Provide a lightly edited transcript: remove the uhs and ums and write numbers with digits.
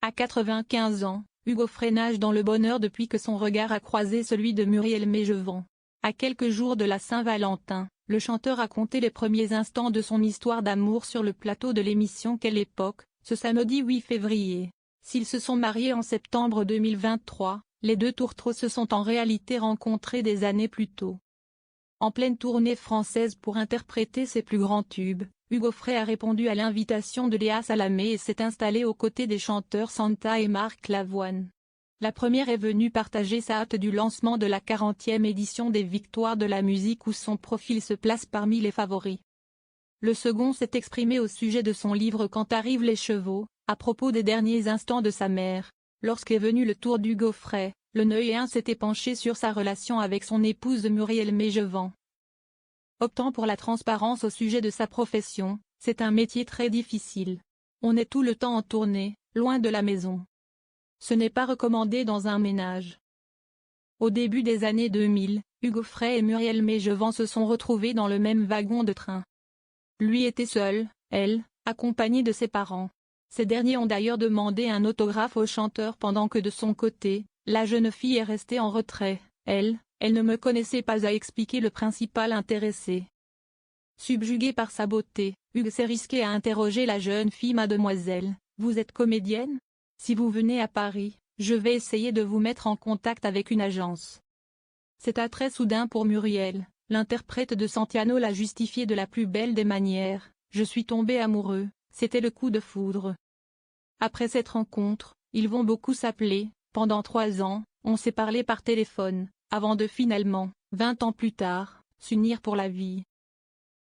À 95 ans, Hugo Frey nage dans le bonheur depuis que son regard a croisé celui de Muriel Mégevant. À quelques jours de la Saint-Valentin, le chanteur a conté les premiers instants de son histoire d'amour sur le plateau de l'émission Quelle époque, ce samedi 8 février. S'ils se sont mariés en septembre 2023, les deux tourtereaux se sont en réalité rencontrés des années plus tôt. En pleine tournée française pour interpréter ses plus grands tubes, Hugo Frey a répondu à l'invitation de Léa Salamé et s'est installé aux côtés des chanteurs Santa et Marc Lavoine. La première est venue partager sa hâte du lancement de la 40e édition des Victoires de la musique où son profil se place parmi les favoris. Le second s'est exprimé au sujet de son livre Quand arrivent les chevaux, à propos des derniers instants de sa mère. Lorsqu'est venu le tour d'Hugo Frey, le Neuillan s'était penché sur sa relation avec son épouse Muriel Mégevant. Optant pour la transparence au sujet de sa profession, c'est un métier très difficile. On est tout le temps en tournée, loin de la maison. Ce n'est pas recommandé dans un ménage. Au début des années 2000, Hugo Frey et Muriel Mégevant se sont retrouvés dans le même wagon de train. Lui était seul, elle, accompagnée de ses parents. Ces derniers ont d'ailleurs demandé un autographe au chanteur pendant que de son côté, la jeune fille est restée en retrait. Elle ne me connaissait pas, a expliqué le principal intéressé. Subjugué par sa beauté, Hugo s'est risqué à interroger la jeune fille. Mademoiselle, vous êtes comédienne? Si vous venez à Paris, je vais essayer de vous mettre en contact avec une agence. C'est un très soudain pour Muriel, l'interprète de Santiano l'a justifié de la plus belle des manières. Je suis tombé amoureux, c'était le coup de foudre. Après cette rencontre, ils vont beaucoup s'appeler. Pendant 3 ans, on s'est parlé par téléphone, avant de finalement, 20 ans plus tard, s'unir pour la vie.